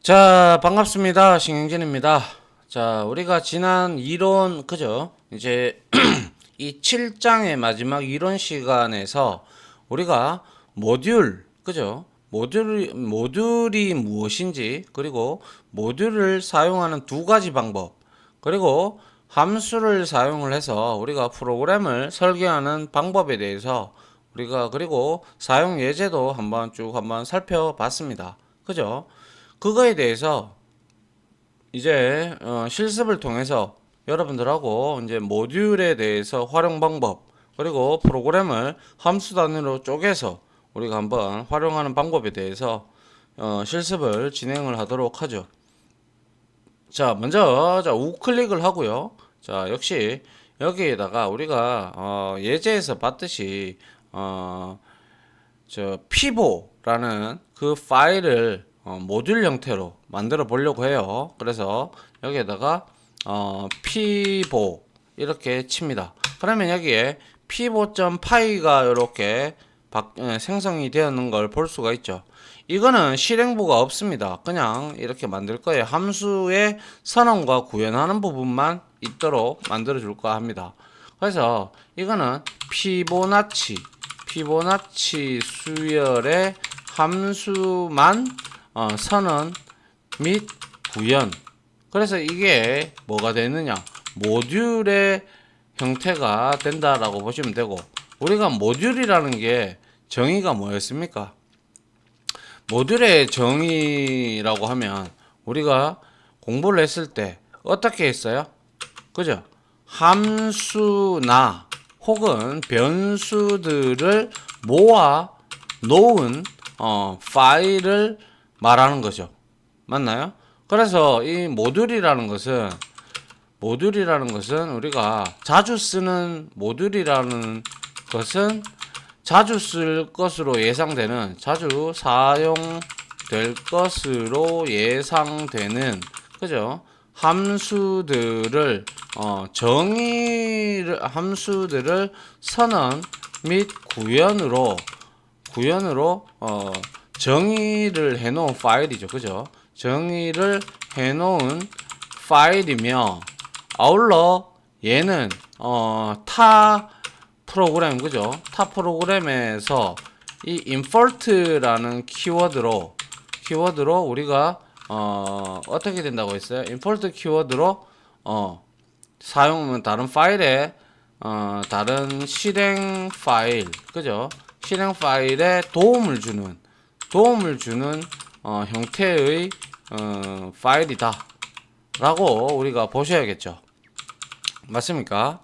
자, 반갑습니다. 신경진입니다. 자, 우리가 지난 이론, 그죠? 이제 이 7장의 마지막 이론 시간에서 우리가 모듈, 그죠? 모듈이 무엇인지, 그리고 모듈을 사용하는 두 가지 방법, 그리고 함수를 사용을 해서 우리가 프로그램을 설계하는 방법에 대해서 우리가 그리고 사용 예제도 한번 살펴봤습니다. 그죠? 그거에 대해서 이제 실습을 통해서 여러분들하고 이제 모듈에 대해서 활용 방법 그리고 프로그램을 함수 단위로 쪼개서 우리가 한번 활용하는 방법에 대해서 실습을 진행을 하도록 하죠. 자, 먼저 우클릭을 하고요. 자, 역시 여기에다가 우리가 예제에서 봤듯이 피보라는 그 파일을 모듈 형태로 만들어 보려고 해요. 그래서 여기에다가 피보 이렇게 칩니다. 그러면 여기에 피보.py가 이렇게 생성이 되었는 걸 볼 수가 있죠. 이거는 실행부가 없습니다. 그냥 이렇게 만들 거예요. 함수의 선언과 구현하는 부분만 있도록 만들어 줄까 합니다. 그래서 이거는 피보나치 수열의 함수만 선언 및 구현. 그래서 이게 뭐가 되느냐? 모듈의 형태가 된다라고 보시면 되고, 우리가 모듈이라는 게 정의가 뭐였습니까? 모듈의 정의라고 하면 우리가 공부를 했을 때 어떻게 했어요? 그죠? 함수나 혹은 변수들을 모아 놓은 파일을 말하는 거죠. 맞나요? 그래서 이 모듈이라는 것은 우리가 자주 쓰는 모듈이라는 것은 자주 쓸 것으로 예상되는, 자주 사용될 것으로 예상되는, 그죠? 함수들을 함수들을 선언 및 구현으로 정의를 해놓은 파일이죠. 그죠? 정의를 해놓은 파일이며, 아울러 얘는 타 프로그램, 그죠? 타 프로그램에서 이 import라는 키워드로 우리가 어떻게 된다고 했어요? import 키워드로 사용하면 다른 파일에 다른 실행 파일, 그죠? 실행 파일에 도움을 주는 형태의 파일이다 라고 우리가 보셔야겠죠. 맞습니까?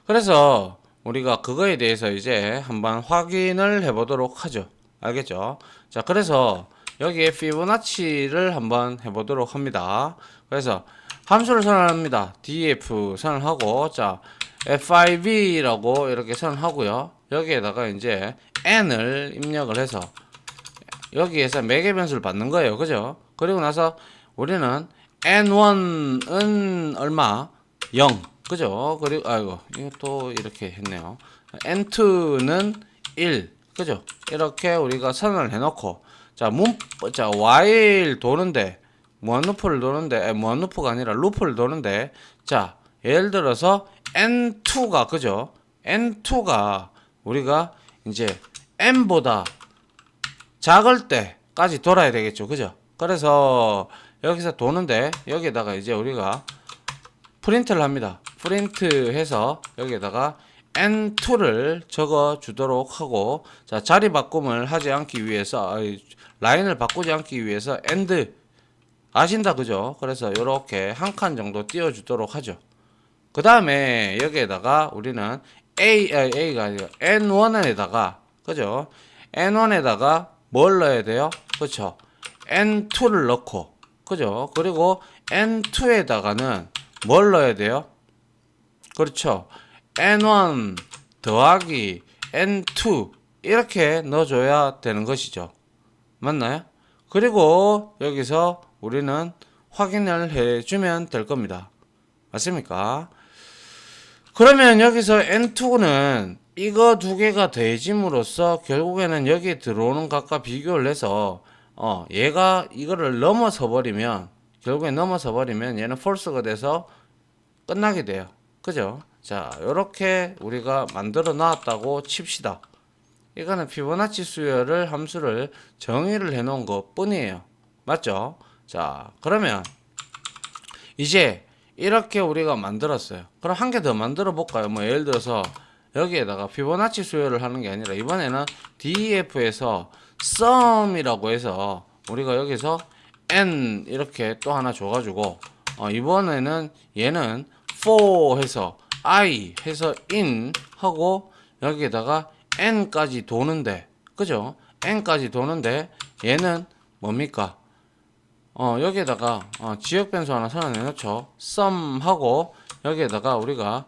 그래서 우리가 그거에 대해서 이제 한번 확인을 해보도록 하죠. 알겠죠? 자, 그래서 여기에 피보나치를 한번 해보도록 합니다. 그래서 함수를 선언합니다. df 선언하고, 자, fiv라고 이렇게 선언하고요. 여기에다가 이제 n을 입력을 해서 여기에서 매개 변수를 받는 거예요. 그죠? 그리고 나서 우리는 n1은 얼마? 0. 그죠? 그리고 아이고, 이거 또 이렇게 했네요. n2는 1. 그죠? 이렇게 우리가 선언을 해 놓고, 자, while 도는데 무한루프를 도는데, 무한루프가 아니라 루프를 도는데, 자, 예를 들어서 n2가, 그죠? n2가 우리가 이제 n보다 작을 때까지 돌아야 되겠죠. 그죠? 그래서 여기서 도는데, 여기에다가 이제 우리가 프린트를 합니다. 프린트 해서 여기에다가 n2를 적어 주도록 하고, 자, 자리 바꿈을 하지 않기 위해서, 라인을 바꾸지 않기 위해서 end 아신다, 그죠? 그래서 이렇게 한 칸 정도 띄워 주도록 하죠. 그 다음에 여기에다가 우리는 A가 아니라 N1에다가, 그죠? N1에다가 뭘 넣어야 돼요? 그쵸? N2를 넣고, 그죠? 그리고 N2에다가는 뭘 넣어야 돼요? 그렇죠? N1 더하기 N2 이렇게 넣어줘야 되는 것이죠. 맞나요? 그리고 여기서 우리는 확인을 해주면 될 겁니다. 맞습니까? 그러면 여기서 N2는 이거 두 개가 더해짐으로써 결국에는 여기 들어오는 값과 비교를 해서 얘가 이거를 넘어서 버리면 결국에 넘어서 버리면 얘는 false가 돼서 끝나게 돼요. 그죠? 자, 요렇게 우리가 만들어 놨다고 칩시다. 이거는 피보나치 수열을 함수를 정의를 해 놓은 것 뿐이에요. 맞죠? 자, 그러면 이제 이렇게 우리가 만들었어요. 그럼 한 개 더 만들어 볼까요? 뭐 예를 들어서 여기에다가 피보나치 수열을 하는 게 아니라 이번에는 DEF에서 sum이라고 해서 우리가 여기서 n 이렇게 또 하나 줘가지고 이번에는 얘는 for 해서 I 해서 in 하고 여기에다가 n까지 도는데 그죠? n까지 도는데 얘는 뭡니까? 여기에다가 지역 변수 하나 선언해 놓죠. sum 하고 여기에다가 우리가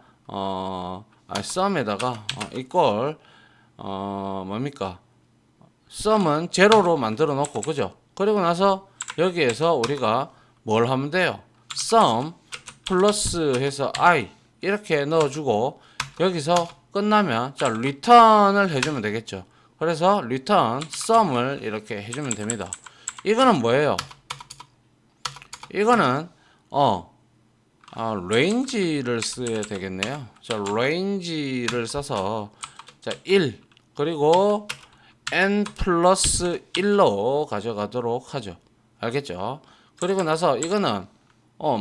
sum에다가 equal 뭡니까? sum은 제로로 만들어 놓고 그죠? 그리고 나서 여기에서 우리가 뭘 하면 돼요? sum 플러스 해서 I 이렇게 넣어주고 여기서 끝나면 자 return을 해주면 되겠죠. 그래서 return sum을 이렇게 해주면 됩니다. 이거는 뭐예요? 이거는 range를 써야 되겠네요. 자 range를 써서 자 1 그리고 n 플러스 1로 가져가도록 하죠. 알겠죠? 그리고 나서 이거는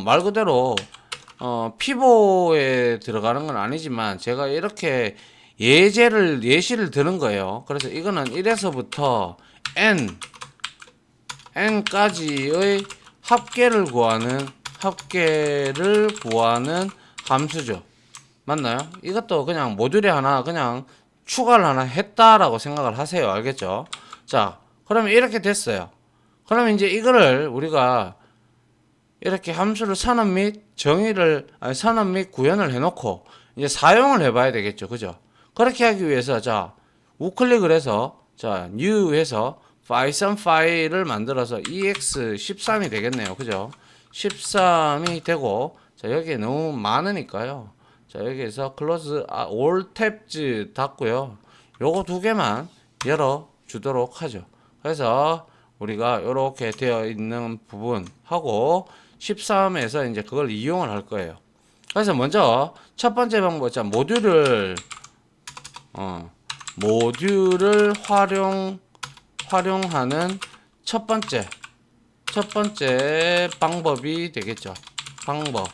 말 그대로 피보에 들어가는 건 아니지만 제가 이렇게 예시를 드는 거예요. 그래서 이거는 1에서부터 n까지의 합계를 구하는 함수죠. 맞나요? 이것도 그냥 모듈에 하나 그냥 추가를 하나 했다라고 생각을 하세요. 알겠죠? 자, 그러면 이렇게 됐어요. 그러면 이제 이거를 우리가 이렇게 함수를 선언 및 선언 및 구현을 해놓고 이제 사용을 해봐야 되겠죠. 그죠? 그렇게 하기 위해서 자 우클릭을 해서 자 new 해서 python 파일을 만들어서 ex13이 되겠네요. 그죠? 13이 되고 자 여기에 너무 많으니까요. 자 여기에서 close all tabs 닫고요. 요거 두 개만 열어 주도록 하죠. 그래서 우리가 이렇게 되어 있는 부분 하고 13에서 이제 그걸 이용을 할 거예요. 그래서 먼저 첫 번째 방법, 자 모듈을 활용하는 첫 번째 방법이 되겠죠. 방법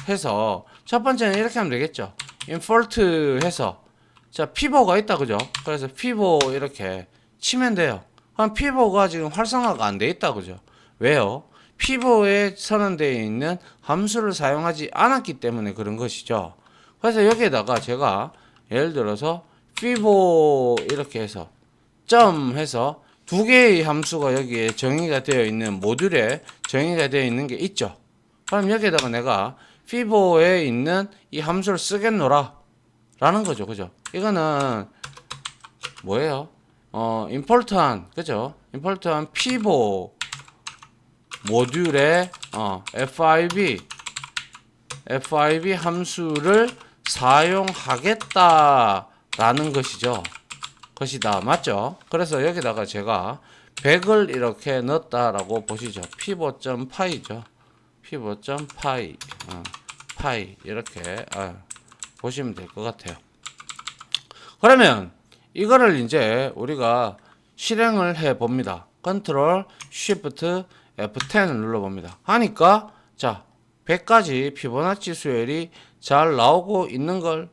해서 첫 번째는 이렇게 하면 되겠죠. import 해서 자 피보가 있다 그죠? 그래서 피보 이렇게 치면 돼요. 그럼 피보가 지금 활성화가 안 돼 있다 그죠? 왜요? 피보에 선언되어 있는 함수를 사용하지 않았기 때문에 그런 것이죠. 그래서 여기에다가 제가 예를 들어서 피보 이렇게 해서 점 해서 두 개의 함수가 여기에 정의가 되어 있는 모듈에 정의가 되어 있는 게 있죠. 그럼 여기에다가 내가 피보에 있는 이 함수를 쓰겠노라 라는 거죠. 그죠? 이거는 뭐예요? 임포트한 그죠? 임포트한 피보 모듈에 FIB 함수를 사용하겠다라는 것이다. 맞죠? 그래서 여기다가 제가 100을 이렇게 넣었다라고 보시죠. pivot.py죠. pivot.py py 이렇게 보시면 될 것 같아요. 그러면 이거를 이제 우리가 실행을 해 봅니다. 컨트롤 쉬프트 F10을 눌러봅니다. 하니까 자 100까지 피보나치 수열이 잘 나오고 있는 걸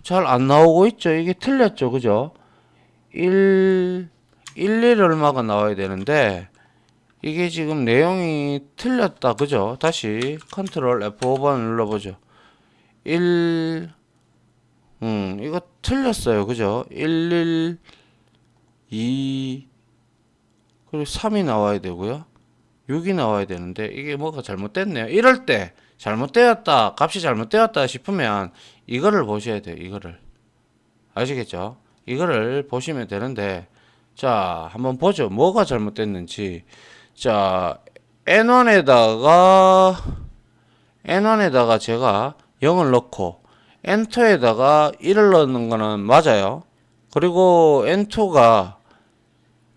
잘 안 나오고 있죠. 이게 틀렸죠. 그죠? 1 얼마가 나와야 되는데 이게 지금 내용이 틀렸다. 그죠? 다시 컨트롤 F5번 눌러보죠. 이거 틀렸어요. 그죠? 2 그리고 3이 나와야 되고요. 6이 나와야 되는데 이게 뭐가 잘못됐네요. 이럴 때 잘못되었다, 값이 잘못되었다 싶으면 이거를 보셔야 돼요. 이거를 아시겠죠? 이거를 보시면 되는데 자 한번 보죠. 뭐가 잘못됐는지. 자 N1에다가 제가 0을 넣고 N2에다가 1을 넣는 거는 맞아요. 그리고 N2가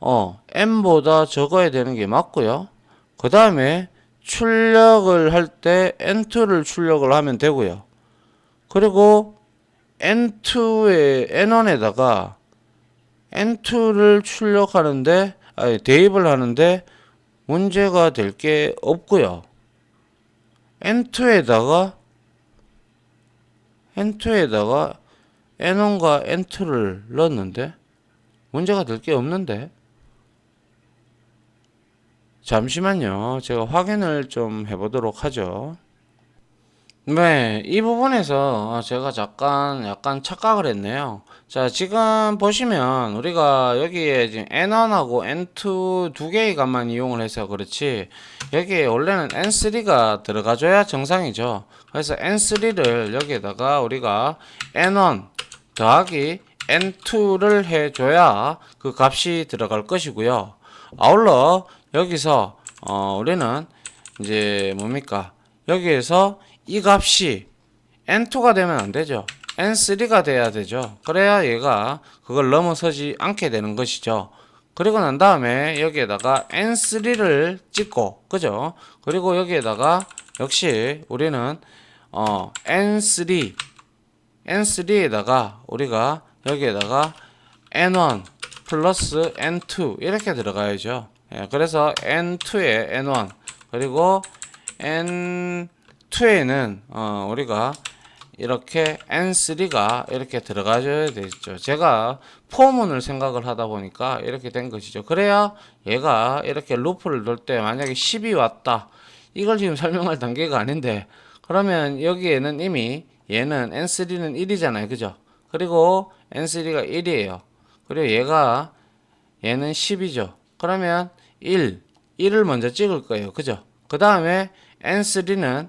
n보다 적어야 되는 게 맞고요. 그 다음에 출력을 할 때 n2를 출력을 하면 되고요. 그리고 n2에 n1에다가 n2를 출력하는데 대입을 하는데 문제가 될 게 없고요. n2에다가 n1과 n2를 넣었는데 문제가 될 게 없는데 잠시만요. 제가 확인을 좀 해보도록 하죠. 네, 이 부분에서 제가 약간 착각을 했네요. 자, 지금 보시면 우리가 여기에 지금 N1하고 N2 두 개의 값만 이용을 해서 그렇지, 여기에 원래는 N3가 들어가줘야 정상이죠. 그래서 N3를 여기에다가 우리가 N1 더하기 N2를 해줘야 그 값이 들어갈 것이고요. 아울러 여기서 우리는 이제 뭡니까? 여기에서 이 값이 n2가 되면 안 되죠. n3가 돼야 되죠. 그래야 얘가 그걸 넘어서지 않게 되는 것이죠. 그리고 난 다음에 여기에다가 n3를 찍고, 그죠? 그리고 여기에다가 역시 우리는 n3에다가 우리가 여기에다가 n1 플러스 n2 이렇게 들어가야죠. 예, 그래서 n2에 n1 그리고 n2에는 우리가 이렇게 n3가 이렇게 들어가줘야 되죠. 제가 포문을 생각을 하다 보니까 이렇게 된 것이죠. 그래야 얘가 이렇게 루프를 돌 때 만약에 10이 왔다, 이걸 지금 설명할 단계가 아닌데, 그러면 여기에는 이미 얘는 n3는 1이잖아요. 그죠? 그리고 n3가 1이에요. 그리고 얘는 10이죠. 그러면 1을 먼저 찍을 거예요. 그죠? 그 다음에 n3는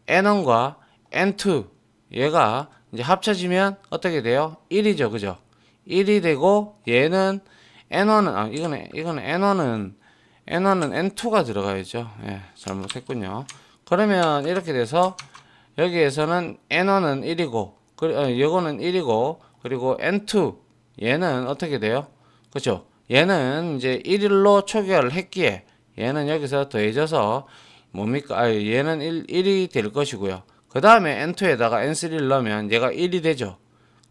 n1과 n2 얘가 이제 합쳐지면 어떻게 돼요? 1이죠. 그죠? 1이 되고 얘는 n1은 이거는 n1은 n2가 들어가야죠. 예, 잘못했군요. 그러면 이렇게 돼서 여기에서는 n1은 1이고 이거는 1이고 그리고 n2 얘는 어떻게 돼요? 그죠? 얘는 이제 1일로 초기화를 했기에 얘는 여기서 더해져서 뭡니까? 얘는 1이 될 것이고요. 그 다음에 n2에다가 n3를 넣으면 얘가 1이 되죠.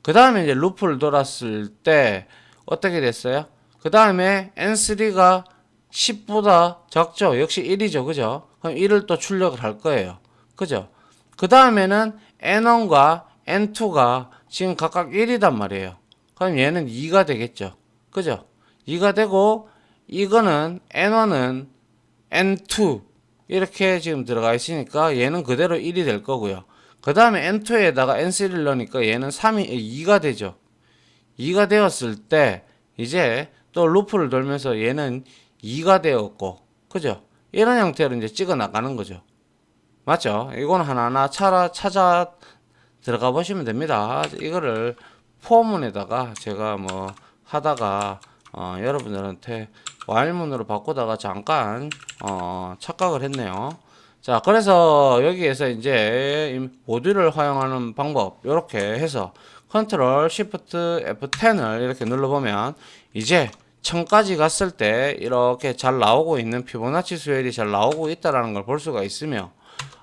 그 다음에 이제 루프를 돌았을 때 어떻게 됐어요? 그 다음에 n3가 10보다 적죠. 역시 1이죠. 그죠? 그럼 1을 또 출력을 할 거예요. 그죠? 그 다음에는 n1과 n2가 지금 각각 1이단 말이에요. 그럼 얘는 2가 되겠죠. 그죠? 2가 되고 이거는 n1은 n2 이렇게 지금 들어가 있으니까 얘는 그대로 1이 될 거고요. 그 다음에 n2에다가 n3를 넣으니까 얘는 2가 되죠. 2가 되었을 때 이제 또 루프를 돌면서 얘는 2가 되었고, 그죠? 이런 형태로 이제 찍어 나가는 거죠. 맞죠? 이거는 하나하나 찾아 들어가 보시면 됩니다. 이거를 포문에다가 제가 뭐 하다가 여러분들한테 와일문으로 바꾸다가 잠깐 착각을 했네요. 자, 그래서 여기에서 이제 모듈을 활용하는 방법 이렇게 해서 컨트롤 시프트 F10을 이렇게 눌러보면 이제 1000까지 갔을 때 이렇게 잘 나오고 있는 피보나치 수열이 잘 나오고 있다라는 걸 볼 수가 있으며,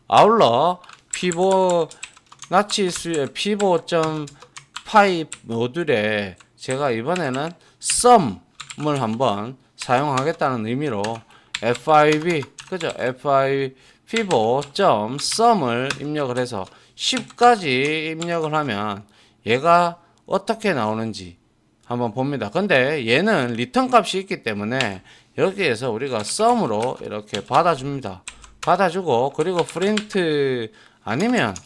아울러 피보나치 수열 피보.파이 모듈에 제가 이번에는 썸을 한번 사용하겠다는 의미로 fiv, 그죠? fivo.sum을 입력을 해서 10까지 입력을 하면 얘가 어떻게 나오는지 한번 봅니다. 근데 얘는 리턴 값이 있기 때문에 여기에서 우리가 sum으로 이렇게 받아줍니다. 받아주고, 그리고 프린트 아니면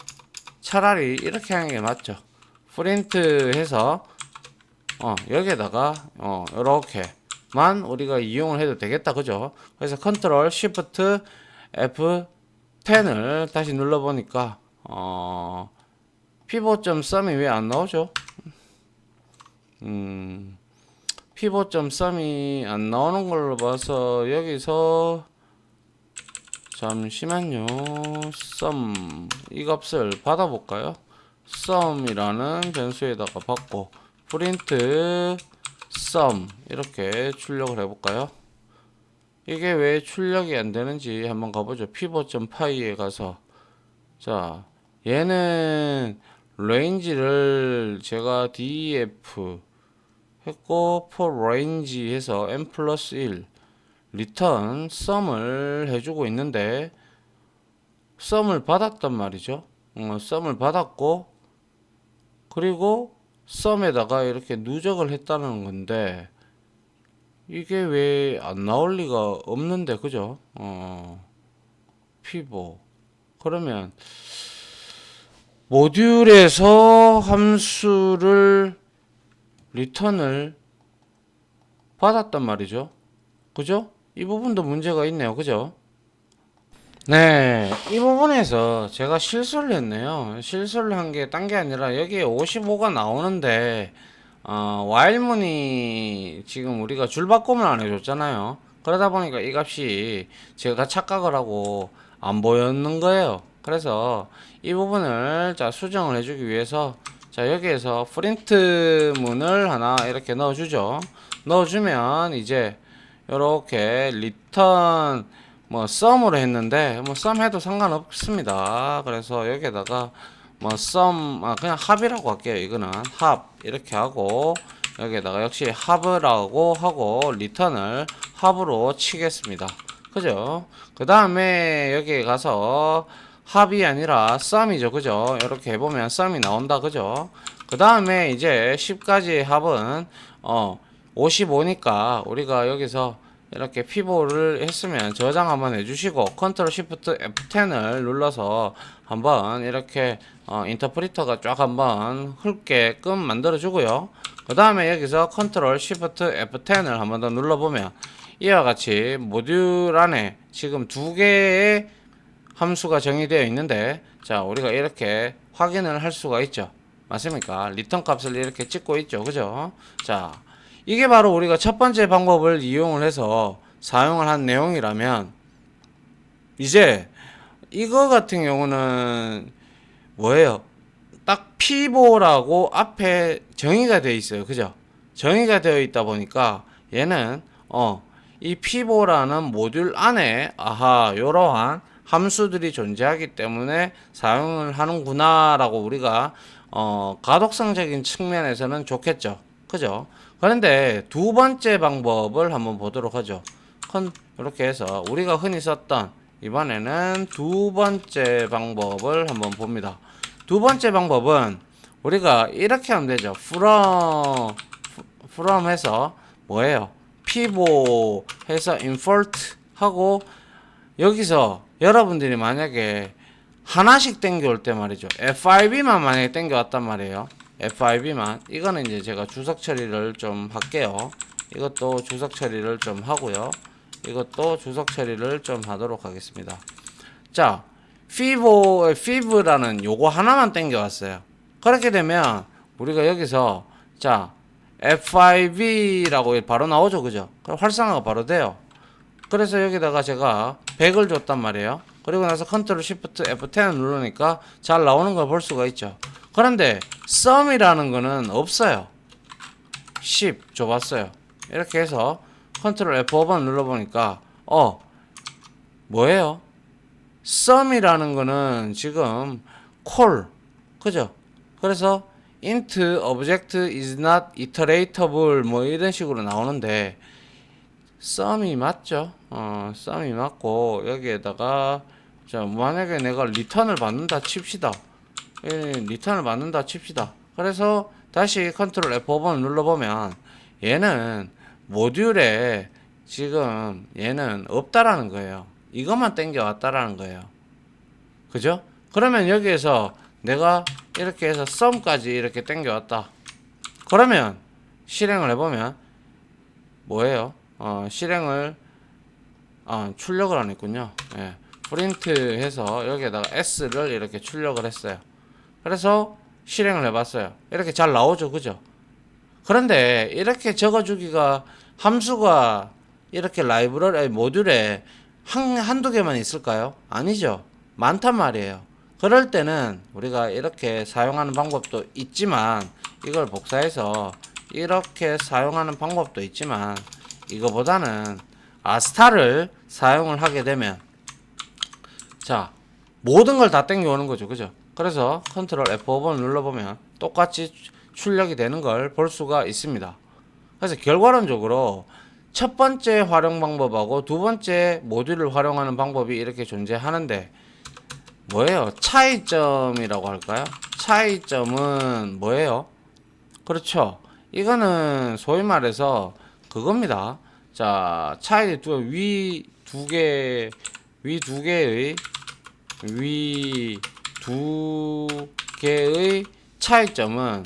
차라리 이렇게 하는 게 맞죠. 프린트 해서 여기에다가 이렇게만 우리가 이용을 해도 되겠다. 그죠? 그래서 컨트롤 시프트 F10을 다시 눌러 보니까 pivot.sum이 왜 안 나오죠? pivot.sum이 안 나오는 걸로 봐서 여기서 잠시만요. sum 이 값을 받아볼까요? sum이라는 변수에다가 받고 프린트 sum 이렇게 출력을 해볼까요? 이게 왜 출력이 안 되는지 한번 가보죠. pivot.py에 가서 자 얘는 range를 제가 def 했고 for range 해서 n 플러스 1 return sum을 해주고 있는데 sum을 받았단 말이죠. sum을 받았고 그리고 sum에다가 이렇게 누적을 했다는 건데 이게 왜 안 나올 리가 없는데 그죠? 피보 그러면 모듈에서 함수를 리턴을 받았단 말이죠. 그죠? 이 부분도 문제가 있네요. 그죠? 네, 이 부분에서 제가 실수를 했네요. 실수를 한 게 딴 게 아니라 여기에 55가 나오는데 while문이 지금 우리가 줄바꿈을 안 해줬잖아요. 그러다 보니까 이 값이 제가 착각을 하고 안 보였는 거예요. 그래서 이 부분을 자 수정을 해주기 위해서 자 여기에서 프린트 문을 하나 이렇게 넣어주죠. 넣어주면 이제 이렇게 리턴 뭐 썸으로 했는데 뭐 썸 해도 상관없습니다. 그래서 여기에다가 뭐 썸 그냥 합이라고 할게요. 이거는 합 이렇게 하고 여기에다가 역시 합이라고 하고 리턴을 합으로 치겠습니다. 그죠? 그 다음에 여기에 가서 합이 아니라 썸이죠. 그죠? 이렇게 해보면 썸이 나온다. 그죠? 그 다음에 이제 10까지 합은 55니까 우리가 여기서 이렇게 피보를 했으면 저장 한번 해주시고 컨트롤 시프트 F10을 눌러서 한번 이렇게 인터프리터가 쫙 한번 흘게끔 만들어 주고요. 그 다음에 여기서 컨트롤 시프트 F10을 한번 더 눌러보면 이와 같이 모듈 안에 지금 두 개의 함수가 정의되어 있는데 자 우리가 이렇게 확인을 할 수가 있죠. 맞습니까? 리턴 값을 이렇게 찍고 있죠. 그죠? 자 이게 바로 우리가 첫 번째 방법을 이용을 해서 사용을 한 내용이라면 이제 이거 같은 경우는 뭐예요? 딱 피보라고 앞에 정의가 되어 있어요. 그죠? 정의가 되어 있다 보니까 얘는 이 피보라는 모듈 안에 요러한 함수들이 존재하기 때문에 사용을 하는구나 라고 우리가 가독성적인 측면에서는 좋겠죠. 그죠? 그런데 두 번째 방법을 한번 보도록 하죠. 이렇게 해서 우리가 흔히 썼던 이번에는 두 번째 방법을 한번 봅니다. 두 번째 방법은 우리가 이렇게 하면 되죠. from 해서 뭐예요? pivot 해서 insert 하고 여기서 여러분들이 만약에 하나씩 땡겨올 때 말이죠. FIB만 만약에 땡겨왔단 말이에요. FIB만 이거는 이제 제가 주석 처리를 좀 할게요. 이것도 주석 처리를 좀 하고요. 이것도 주석 처리를 좀 하도록 하겠습니다. 자, fiv라는 요거 하나만 땡겨왔어요. 그렇게 되면 우리가 여기서 자 FIB라고 바로 나오죠. 그죠? 그럼 활성화가 바로 돼요. 그래서 여기다가 제가 100을 줬단 말이에요. 그리고 나서 컨트롤 시프트 F10을 누르니까 잘 나오는 걸 볼 수가 있죠. 그런데 sum이라는 거는 없어요. 10 줘봤어요. 이렇게 해서 컨트롤 F5번 눌러보니까 뭐예요? sum이라는 거는 지금 call 그죠? 그래서 int object is not iteratable 뭐 이런 식으로 나오는데 sum이 맞죠? sum이 맞고 여기에다가 자 만약에 내가 리턴을 받는다 칩시다. 리턴을 받는다 칩시다. 그래서 다시 컨트롤 F5번 눌러보면 얘는 모듈에 지금 얘는 없다라는 거예요. 이것만 땡겨왔다라는 거예요. 그죠? 그러면 여기에서 내가 이렇게 해서 sum까지 이렇게 땡겨왔다. 그러면 실행을 해보면 뭐예요? 실행을 출력을 안 했군요. 예. 프린트 해서 여기에다가 s를 이렇게 출력을 했어요. 그래서 실행을 해봤어요. 이렇게 잘 나오죠. 그죠? 그런데 이렇게 적어주기가 함수가 이렇게 라이브러리 모듈에 한두 개만 있을까요? 아니죠. 많단 말이에요. 그럴 때는 우리가 이렇게 사용하는 방법도 있지만 이걸 복사해서 이렇게 사용하는 방법도 있지만 이거보다는 아스타를 사용을 하게 되면 자 모든 걸 다 땡겨오는 거죠. 그죠? 그래서 컨트롤 F5번 눌러보면 똑같이 출력이 되는 걸 볼 수가 있습니다. 그래서 결과론적으로 첫 번째 활용 방법하고 두 번째 모듈을 활용하는 방법이 이렇게 존재하는데 뭐예요? 차이점이라고 할까요? 차이점은 뭐예요? 그렇죠. 이거는 소위 말해서 그겁니다. 자, 위 두 개의 차이점은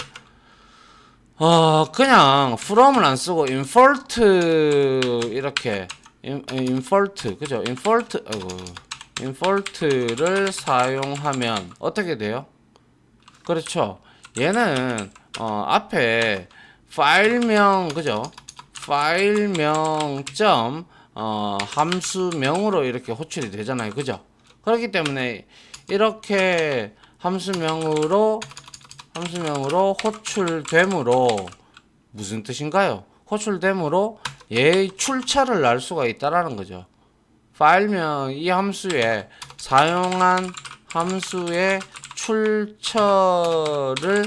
그냥 from을 안 쓰고 invert 이렇게 invert 그죠? invert를 사용하면 어떻게 돼요? 그렇죠. 얘는 앞에 파일명 그죠? 파일명 점 함수명으로 이렇게 호출이 되잖아요. 그죠? 그렇기 때문에 이렇게 함수명으로 호출됨으로 무슨 뜻인가요? 호출됨으로 얘의 출처를 알 수가 있다라는 거죠. 파일명 이 함수에 사용한 함수의 출처를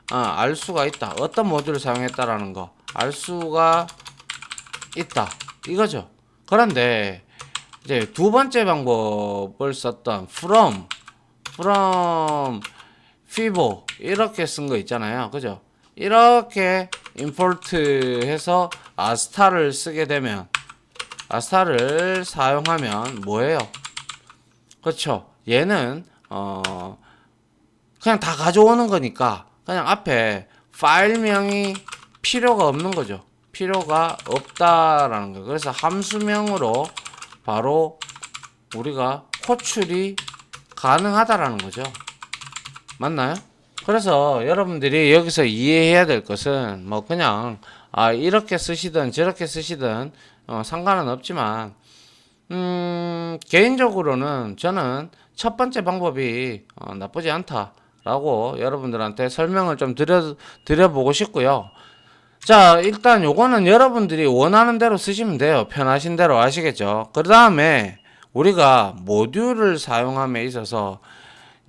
알 수가 있다. 어떤 모듈을 사용했다라는 거 알 수가 있다. 이거죠. 그런데 이제 두 번째 방법을 썼던 from fibo 이렇게 쓴 거 있잖아요. 그죠? 이렇게 import 해서 아스타를 쓰게 되면 아스타를 사용하면 뭐예요? 그렇죠. 얘는 그냥 다 가져오는 거니까 그냥 앞에 파일명이 필요가 없는 거죠. 필요가 없다라는 거예요. 그래서 함수명으로 바로 우리가 호출이 가능하다라는 거죠. 맞나요? 그래서 여러분들이 여기서 이해해야 될 것은 뭐 그냥 이렇게 쓰시든 저렇게 쓰시든 상관은 없지만 개인적으로는 저는 첫 번째 방법이 나쁘지 않다라고 여러분들한테 설명을 좀 드려보고 싶고요. 자, 일단 요거는 여러분들이 원하는 대로 쓰시면 돼요. 편하신 대로 아시겠죠? 그 다음에 우리가 모듈을 사용함에 있어서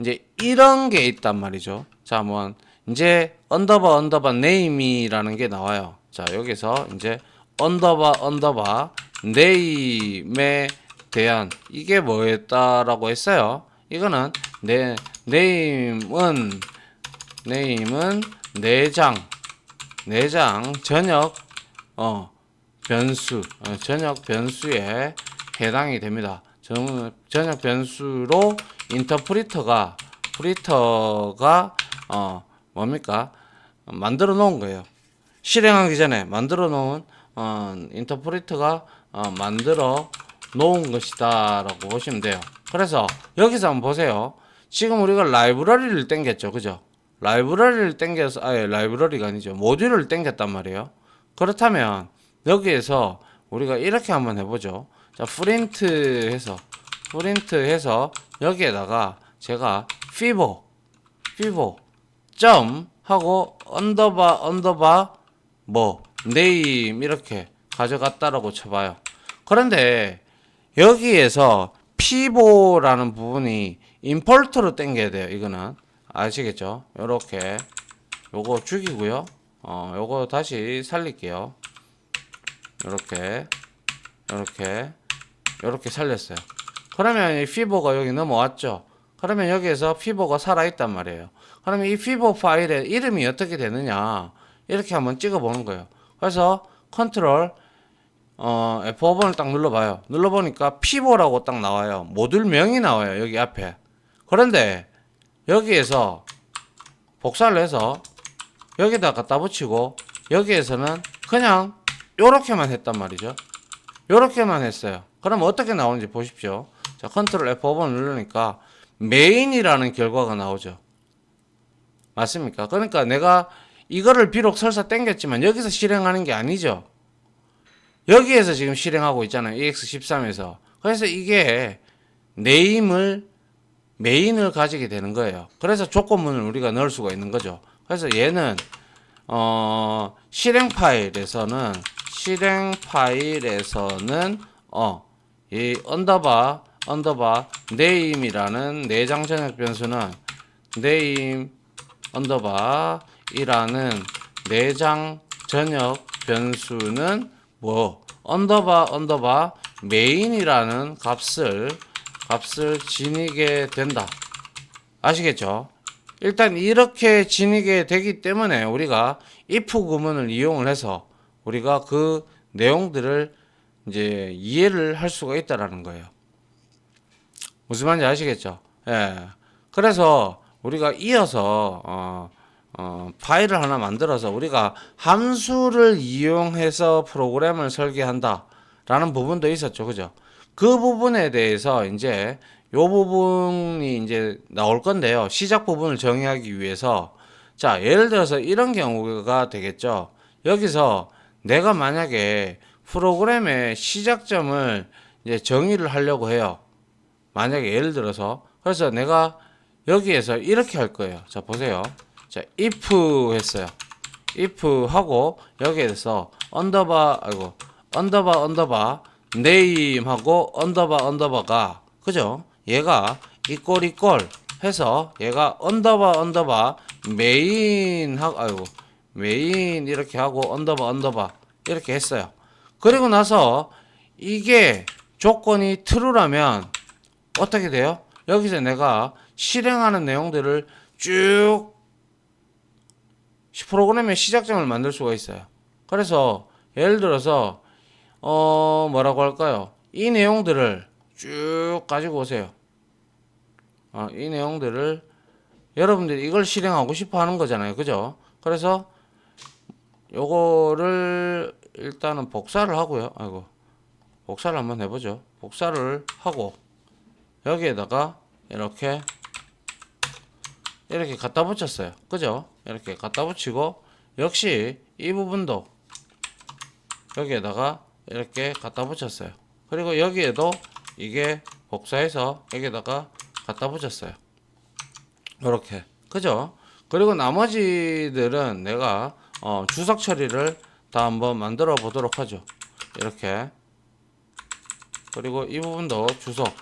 이제 이런 게 있단 말이죠. 자, 뭐 이제 언더바 네임이라는 게 나와요. 자, 여기서 이제 언더바 네임에 대한 이게 뭐였다라고 했어요. 이거는 네임은 내장 전역 전역 변수에 해당이 됩니다. 전역 변수로 인터프리터가 뭡니까? 만들어 놓은 거예요. 실행하기 전에 만들어 놓은 인터프리터가 만들어 놓은 것이다라고 보시면 돼요. 그래서 여기서 한번 보세요. 지금 우리가 라이브러리를 땡겼죠. 그죠? 라이브러리를 땡겨서 라이브러리가 아니죠. 모듈을 땡겼단 말이에요. 그렇다면 여기에서 우리가 이렇게 한번 해보죠. 자, 프린트 해서 여기에다가 제가 fibo 점 하고 언더바 뭐 name 이렇게 가져갔다라고 쳐봐요. 그런데 여기에서 fibo라는 부분이 임포트로 땡겨야 돼요. 이거는 아시겠죠? 요렇게 요거 죽이고요. 요거 다시 살릴게요. 요렇게 살렸어요. 그러면 이 fibo가 여기 넘어왔죠. 그러면 여기에서 fibo가 살아있단 말이에요. 그러면 이 fibo 파일의 이름이 어떻게 되느냐 이렇게 한번 찍어 보는 거예요. 그래서 컨트롤 F5번을 딱 눌러봐요. 눌러보니까 fibo라고 딱 나와요. 모듈명이 나와요. 여기 앞에. 그런데 여기에서 복사를 해서 여기다 갖다 붙이고 여기에서는 그냥 요렇게만 했단 말이죠. 요렇게만 했어요. 그럼 어떻게 나오는지 보십시오. 자, 컨트롤 F5번 누르니까 메인이라는 결과가 나오죠. 맞습니까? 그러니까 내가 이거를 비록 설사 땡겼지만 여기서 실행하는 게 아니죠. 여기에서 지금 실행하고 있잖아요. EX13에서. 그래서 이게 메인을 가지게 되는 거예요. 그래서 조건문을 우리가 넣을 수가 있는 거죠. 그래서 얘는 실행 파일에서는 이 언더바 name이라는 내장 전역 변수는 name 언더바이라는 내장 전역 변수는 뭐 언더바 main이라는 값을 지니게 된다. 아시겠죠? 일단 이렇게 지니게 되기 때문에 우리가 if 구문을 이용을 해서 우리가 그 내용들을 이제 이해를 할 수가 있다라는 거예요. 무슨 말인지 아시겠죠? 예. 그래서 우리가 이어서 파일을 하나 만들어서 우리가 함수를 이용해서 프로그램을 설계한다 라는 부분도 있었죠. 그죠? 그 부분에 대해서 이제 요 부분이 이제 나올 건데요. 시작 부분을 정의하기 위해서 자, 예를 들어서 이런 경우가 되겠죠. 여기서 내가 만약에 프로그램의 시작점을 이제 정의를 하려고 해요. 만약에 예를 들어서 그래서 내가 여기에서 이렇게 할 거예요. 자, 보세요. 자, if 했어요. if 하고 여기에서 언더바 name 하고 언더바가 그죠? 얘가 이꼴 해서 얘가 언더바 메인 하고 메인 이렇게 하고 언더바 이렇게 했어요. 그리고 나서 이게 조건이 true라면 어떻게 돼요? 여기서 내가 실행하는 내용들을 쭉 프로그램의 시작점을 만들 수가 있어요. 그래서 예를 들어서 뭐라고 할까요? 이 내용들을 쭉 가지고 오세요. 이 내용들을 여러분들이 이걸 실행하고 싶어 하는 거잖아요. 그죠? 그래서 요거를 일단은 복사를 하고요. 복사를 한번 해보죠. 복사를 하고 여기에다가 이렇게 갖다 붙였어요. 그죠? 이렇게 갖다 붙이고 역시 이 부분도 여기에다가 이렇게 갖다 붙였어요. 그리고 여기에도 이게 복사해서 여기에다가 갖다 붙였어요. 이렇게 그죠? 그리고 나머지들은 내가 주석 처리를 다 한번 만들어 보도록 하죠. 이렇게 그리고 이 부분도 주석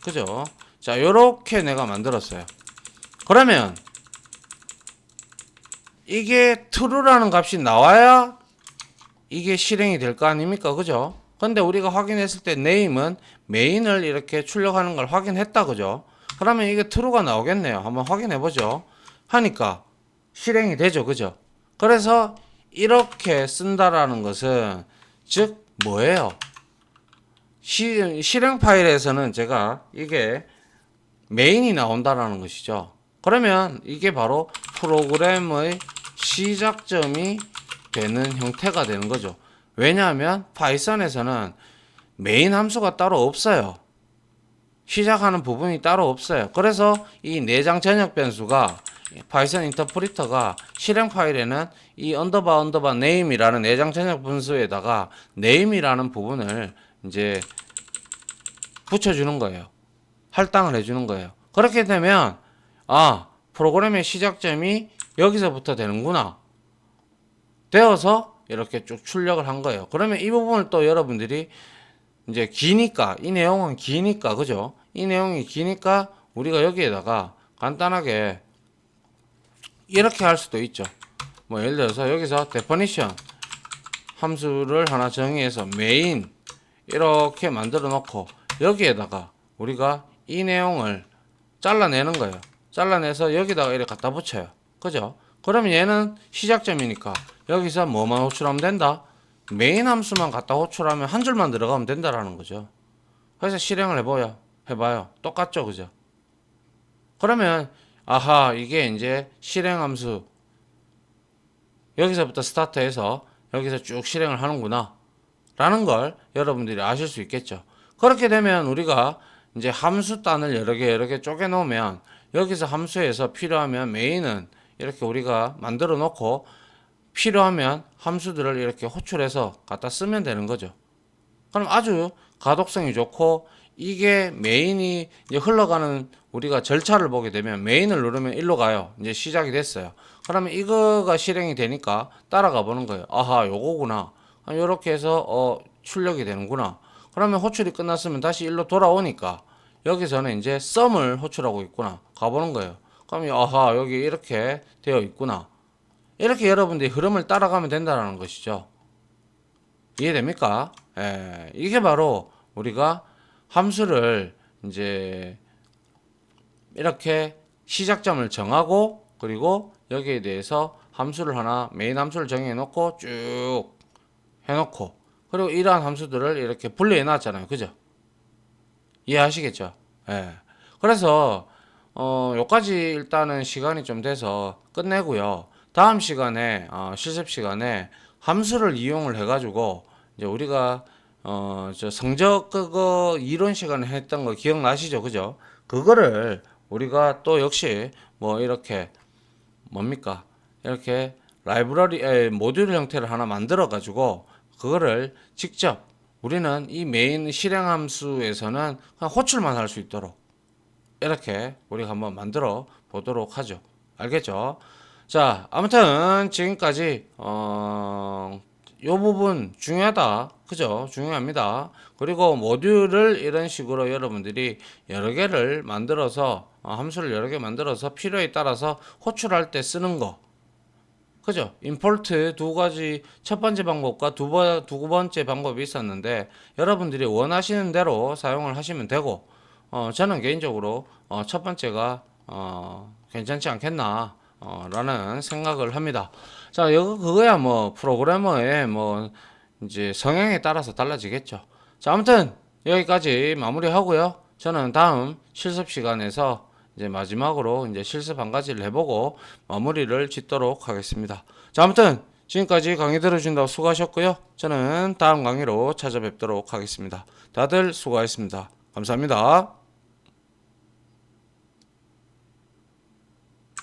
그죠? 자, 요렇게 내가 만들었어요. 그러면 이게 true라는 값이 나와야 이게 실행이 될 거 아닙니까? 그죠? 근데 우리가 확인했을 때 name은 main을 이렇게 출력하는 걸 확인했다. 그죠? 그러면 이게 true가 나오겠네요. 한번 확인해 보죠. 하니까 실행이 되죠. 그죠? 그래서 이렇게 쓴다라는 것은 즉 뭐예요? 실행 파일에서는 제가 이게 메인이 나온다라는 것이죠. 그러면 이게 바로 프로그램의 시작점이 되는 형태가 되는 거죠. 왜냐하면 파이썬에서는 메인 함수가 따로 없어요. 시작하는 부분이 따로 없어요. 그래서 이 내장 전역 변수가 파이썬 인터프리터가 실행 파일에는 이 언더바 name이라는 내장 전역 변수에다가 name이라는 부분을 이제 붙여주는 거예요. 할당을 해주는 거예요. 그렇게 되면 프로그램의 시작점이 여기서부터 되는구나 되어서 이렇게 쭉 출력을 한 거예요. 그러면 이 부분을 또 여러분들이 이제 기니까 이 내용은 기니까 그죠? 이 내용이 기니까 우리가 여기에다가 간단하게 이렇게 할 수도 있죠. 뭐 예를 들어서 여기서 definition 함수를 하나 정의해서 main 이렇게 만들어 놓고 여기에다가 우리가 이 내용을 잘라내는 거예요. 잘라내서 여기다가 이렇게 갖다 붙여요. 그죠? 그러면 얘는 시작점이니까 여기서 뭐만 호출하면 된다? 메인 함수만 갖다 호출하면 한 줄만 들어가면 된다라는 거죠. 그래서 실행을 해봐요. 똑같죠? 그죠? 그러면 이게 이제 실행 함수 여기서부터 스타트해서 여기서 쭉 실행을 하는구나 라는 걸 여러분들이 아실 수 있겠죠. 그렇게 되면 우리가 이제 함수단을 여러 개 쪼개 놓으면 여기서 함수에서 필요하면 메인은 이렇게 우리가 만들어 놓고 필요하면 함수들을 이렇게 호출해서 갖다 쓰면 되는 거죠. 그럼 아주 가독성이 좋고 이게 메인이 이제 흘러가는 우리가 절차를 보게 되면 메인을 누르면 일로 가요. 이제 시작이 됐어요. 그러면 이거가 실행이 되니까 따라가 보는 거예요. 아하, 요거구나. 요렇게 해서 출력이 되는구나. 그러면 호출이 끝났으면 다시 일로 돌아오니까 여기서는 이제 썸을 호출하고 있구나. 가보는 거예요. 그럼 아하, 여기 이렇게 되어 있구나. 이렇게 여러분들이 흐름을 따라가면 된다는 것이죠. 이해됩니까? 예, 이게 바로 우리가 함수를 이제 이렇게 시작점을 정하고 그리고 여기에 대해서 함수를 하나 메인 함수를 정해 놓고 쭉 해놓고 그리고 이러한 함수들을 이렇게 분리해 놨잖아요. 그죠? 이해하시겠죠? 예. 그래서 요까지 일단은 시간이 좀 돼서 끝내고요. 다음 시간에 실습 시간에 함수를 이용을 해가지고 이제 우리가 저 성적 그거 이론 시간에 했던 거 기억나시죠? 그죠? 그거를 우리가 또 역시 뭐 이렇게 뭡니까? 이렇게 라이브러리 모듈 형태를 하나 만들어 가지고 그거를 직접 우리는 이 메인 실행 함수에서는 그냥 호출만 할 수 있도록 이렇게 우리가 한번 만들어 보도록 하죠. 알겠죠? 자, 아무튼 지금까지 요 부분 중요하다. 그죠? 중요합니다. 그리고 모듈을 이런 식으로 여러분들이 여러 개를 만들어서 함수를 여러 개 만들어서 필요에 따라서 호출할 때 쓰는 거. 그죠? 임포트 두 가지 첫 번째 방법과 두 번째 방법이 있었는데 여러분들이 원하시는 대로 사용을 하시면 되고 저는 개인적으로 첫 번째가 괜찮지 않겠나 라는 생각을 합니다. 자, 이거 그거야 뭐 프로그래머의 뭐 이제 성향에 따라서 달라지겠죠. 자, 아무튼 여기까지 마무리하고요. 저는 다음 실습 시간에서 이제 마지막으로 이제 실습 한 가지를 해보고 마무리를 짓도록 하겠습니다. 자, 아무튼 지금까지 강의 들어주신다고 수고하셨고요. 저는 다음 강의로 찾아뵙도록 하겠습니다. 다들 수고하셨습니다. 감사합니다.